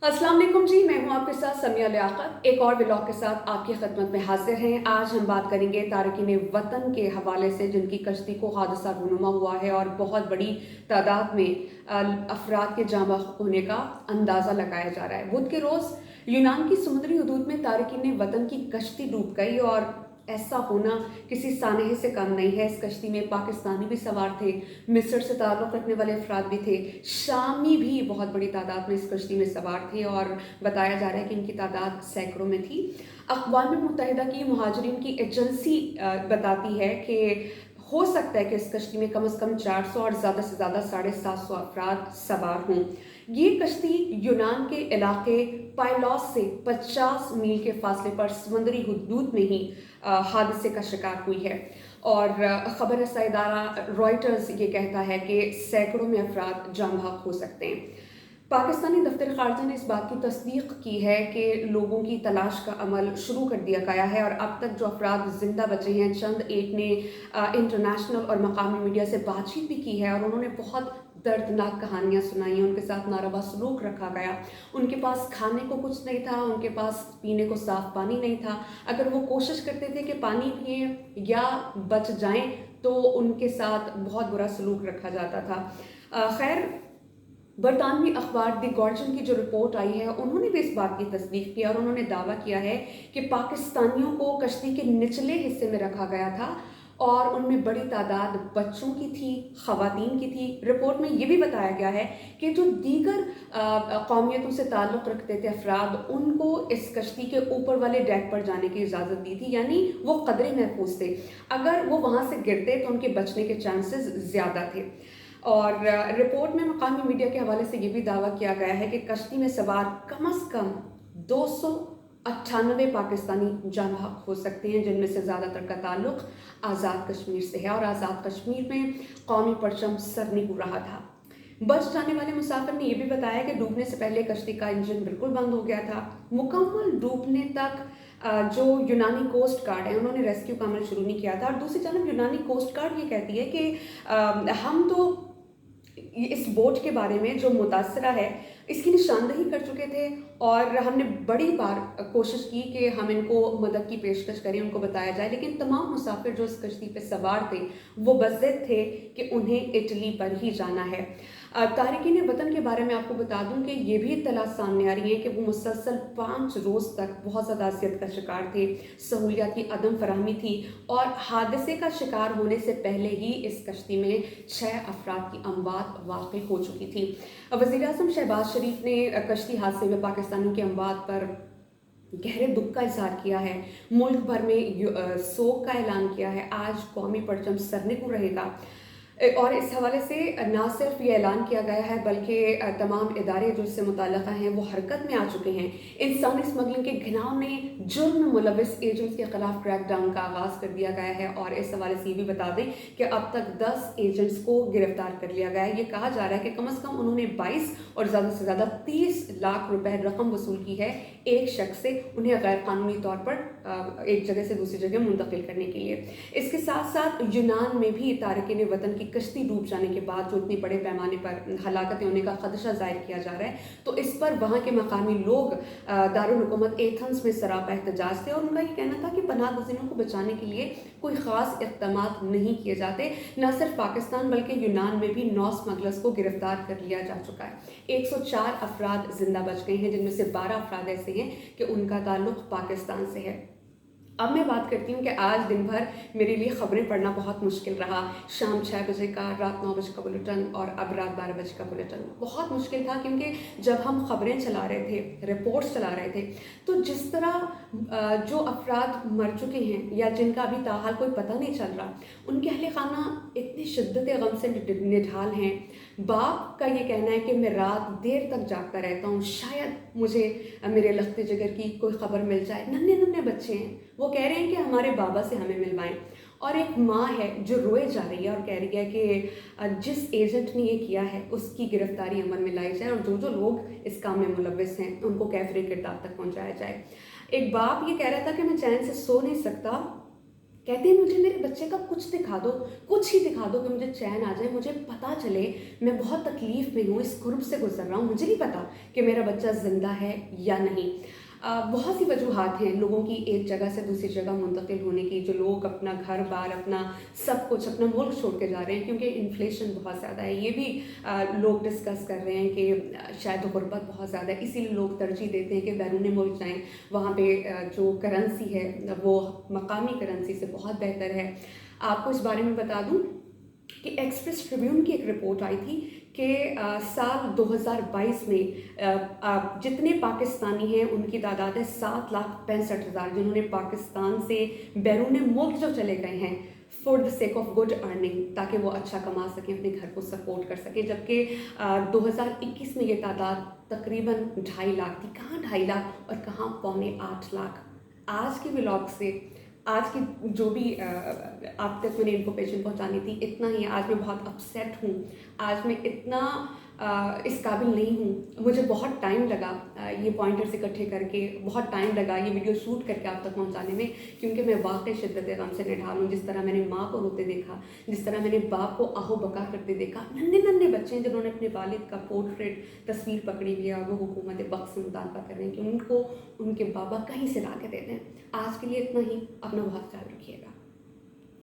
अस्सलाम वालेकुम जी, मैं हूं आपके साथ समिया लियाकत एक और व्लॉग के साथ आपकी खिदमत में हाजिर हैं। आज हम बात करेंगे तारकीन वतन के हवाले से जिनकी कश्ती को हादसा रूनुमा हुआ है और बहुत बड़ी तादाद में अफराद के जाँ बहक होने का अंदाज़ा लगाया जा रहा है। बुध के रोज़ यूनान की समुद्री हदूद में तारकीन वतन की कश्ती डूब गई और ऐसा होना किसी सानहे से कम नहीं है। इस कश्ती में पाकिस्तानी भी सवार थे, मिस्र से ताल्लुक़ रखने वाले अफराद भी थे, शामी भी बहुत बड़ी तादाद में इस कश्ती में सवार थे और बताया जा रहा है कि इनकी तादाद सैकड़ों में थी। अक़वाम मुत्तहिदा की मुहाजिरीन की एजेंसी बताती है कि हो सकता है कि इस कश्ती में कम से कम 400 और ज़्यादा से ज़्यादा 750 अफराद सवार हों। ये कश्ती यूनान के इलाके पाइलॉस से 50 मील के फासले पर समुद्री हुदूद में ही हादसे का शिकार हुई है और खबर रसा इदारा रॉयटर्स ये कहता है कि सैकड़ों में अफराद जाँ बहक हो सकते हैं। पाकिस्तानी दफ्तर ख़ारजा ने इस बात की तस्दीक की है कि लोगों की तलाश का अमल शुरू कर दिया गया है और अब तक जो अफराद ज़िंदा बचे हैं, चंद एक ने इंटरनेशनल और मकामी मीडिया से बातचीत भी की है और उन्होंने बहुत दर्दनाक कहानियाँ सुनाई हैं। उनके साथ नारवा सलूक रखा गया, उनके पास खाने को कुछ नहीं था, उनके पास पीने को साफ़ पानी नहीं था। अगर वो कोशिश करते थे कि पानी पिए या बच जाएं तो उनके साथ बहुत बुरा सलूक रखा जाता था। खैर, बरतानवी अखबार द गार्जियन की जो रिपोर्ट आई है उन्होंने भी इस बात की तस्दीक की और उन्होंने दावा किया है कि पाकिस्तानियों को कश्ती के निचले हिस्से में रखा गया था और उनमें बड़ी तादाद बच्चों की थी, ख़वातीन की थी। रिपोर्ट में ये भी बताया गया है कि जो दीगर कौमियतों से ताल्लुक़ रखते थे अफराद, उनको इस कश्ती के ऊपर वाले डेक पर जाने की इजाज़त दी थी, यानी वो कदरे महफूज थे। अगर वो वहाँ से गिरते तो उनके बचने के चांसेस ज़्यादा थे। और रिपोर्ट में मकामी मीडिया के हवाले से ये भी दावा किया गया है कि कश्ती में सवार कम से कम 298 पाकिस्तानी जाँ बहक हो सकते हैं, जिनमें से ज़्यादातर का ताल्लुक़ आज़ाद कश्मीर से है और आज़ाद कश्मीर में कौमी परचम सरनिगू रहा था। बच जाने वाले मुसाफिर ने यह भी बताया कि डूबने से पहले कश्ती का इंजन बिल्कुल बंद हो गया था। मुकम्मल डूबने तक जो यूनानी कोस्ट गार्ड है उन्होंने रेस्क्यू का अमल शुरू नहीं किया था और दूसरी जानब यूनानी कोस्ट गार्ड ये कहती है कि हम तो इस बोट के बारे में जो मुतासरा है इसकी निशानदही कर चुके थे और हमने बड़ी बार कोशिश की कि हम इनको मदद की पेशकश करें, उनको बताया जाए, लेकिन तमाम मुसाफिर जो इस कश्ती पे सवार थे वो बज़िद थे कि उन्हें इटली पर ही जाना है। तारकीन वतन के बारे में आपको बता दूं कि ये भी इत्तला सामने आ रही है कि वो मुसलसल 5 रोज़ तक बहुत ज़्यादा अज़ियत का शिकार थे, सहूलियात की अदम फराहमी थी और हादसे का शिकार होने से पहले ही इस कश्ती में 6 अफराद की अमवात वाक़ई हो चुकी थी। वज़ीर-ए-आज़म शहबाज शरीफ ने कश्ती हादसे में पाकिस्तानियों की अमवात पर गहरे दुख का इजहार किया है। मुल्क भर में सोग का ऐलान किया है। आज कौमी परचम सरनिगू रहेगा और इस हवाले से ना सिर्फ ये ऐलान किया गया है बल्कि तमाम इदारे जो इससे मुतल्लिक़ा हैं वो हरकत में आ चुके हैं। इंसानी स्मगलिंग के घिनौने जुर्म में मुलविस एजेंट्स के खिलाफ क्रैकडाउन का आगाज़ कर दिया गया है और इस हवाले से ये भी बता दें कि अब तक 10 एजेंट्स को गिरफ्तार कर लिया गया है। ये कहा जा रहा है कि कम से कम उन्होंने 22 और ज़्यादा से ज़्यादा 30 लाख रुपए रकम वसूल की है एक शख्स से, उन्हें गैर कानूनी तौर पर एक जगह से दूसरी जगह मुंतकिल करने के लिए। इसके साथ साथ यूनान में भी तारकीन वतन की कश्ती डूब जाने के बाद जो इतनी बड़े पैमाने पर हलाकतें होने का खदशा जाहिर किया जा रहा है, तो इस पर वहाँ के मकामी लोग दारुल हुकूमत एथेंस में सरापा एहतजाज थे और उनका ये कहना था कि पनाह गज़ीनों को बचाने के लिए कोई ख़ास इक़दामात नहीं किए जाते। न सिर्फ पाकिस्तान बल्कि यूनान में भी 9 स्मगलर्स को गिरफ्तार कर लिया जा चुका है। 104 अफराद जिंदा बच गए हैं, जिनमें से 12 अफराद ऐसे हैं कि उनका ताल्लुक़ पाकिस्तान से है। अब मैं बात करती हूँ कि आज दिन भर मेरे लिए ख़बरें पढ़ना बहुत मुश्किल रहा। शाम 6 बजे का, रात 9 बजे का बुलेटिन और अब रात 12 बजे का बुलेटिन बहुत मुश्किल था, क्योंकि जब हम ख़बरें चला रहे थे, रिपोर्ट्स चला रहे थे, तो जिस तरह जो अफराद मर चुके हैं या जिनका अभी ताहाल कोई पता नहीं चल रहा, उनके अहले खाना इतनी शिद्दत गम से निढाल हैं। बाप का ये कहना है कि मैं रात देर तक जागता रहता हूँ, शायद मुझे मेरे लख्ते जिगर की कोई ख़बर मिल जाए। नन्हे नन्हे बच्चे हैं, वो कह रहे हैं कि हमारे बाबा से हमें मिलवाएं। और एक माँ है जो रोए जा रही है और कह रही है कि जिस एजेंट ने ये किया है उसकी गिरफ्तारी अमल में लाई जाए और जो जो लोग इस काम में मुलव्विस हैं उनको कैफरे किरदार तक पहुँचाया जाए। एक बाप ये कह रहा था कि मैं चैन से सो नहीं सकता, कहते हैं मुझे मेरे बच्चे का कुछ दिखा दो, कुछ ही दिखा दो कि मुझे चैन आ जाए, मुझे पता चले मैं बहुत तकलीफ़ में हूँ, इस कुर्ब से गुज़र रहा हूँ, मुझे नहीं पता कि मेरा बच्चा ज़िंदा है या नहीं। बहुत सी वजूहात हैं लोगों की एक जगह से दूसरी जगह मुंतकिल होने की, जो लोग अपना घर-बार, अपना सब कुछ, अपना मुल्क छोड़ के जा रहे हैं क्योंकि इन्फ्लेशन बहुत ज़्यादा है। ये भी लोग डिस्कस कर रहे हैं कि शायद गुर्बत बहुत ज़्यादा है, इसीलिए लोग तरजीह देते हैं कि बैरून मुल्क जाएँ, वहाँ पे जो करेंसी है वो मकामी करेंसी से बहुत बेहतर है। आपको इस बारे में बता दूँ कि एक्सप्रेस ट्रिब्यून की एक रिपोर्ट आई थी कि साल 2022 में जितने पाकिस्तानी हैं उनकी तादाद है 7,65,000, जिन्होंने पाकिस्तान से बैरून मुल्क जो चले गए हैं for the sake of good earning, ताकि वो अच्छा कमा सकें, अपने घर को सपोर्ट कर सकें। जबकि 2021 में ये तादाद तकरीबन 2.5 लाख थी। कहाँ 2.5 लाख और कहाँ पौने 8 लाख। आज के व्लॉग से, आज की जो भी आप तक मैंने इन्फॉर्मेशन पहुंचानी थी, इतना ही है। आज मैं बहुत अपसेट हूँ, आज मैं इतना इस काबिल नहीं हूँ। मुझे बहुत टाइम लगा ये पॉइंटर्स इकट्ठे करके, बहुत टाइम लगा ये वीडियो शूट करके आप तक पहुँचाने में, क्योंकि मैं वाकई शिद्दत गम से निढाल हूँ। जिस तरह मैंने माँ को रोते देखा, जिस तरह मैंने बाप को आहो बका करते देखा, नन्हे नन्हे बच्चे हैं जिन्होंने अपने वालिद का पोर्ट्रेट तस्वीर पकड़ी हुई है और वो हुकूमत वक्त से मुतालबा कर रहे हैं कि उनको उनके बाबा कहीं से ला के दे दें। आज के लिए इतना ही। अपना बहुत ख्याल रखिएगा।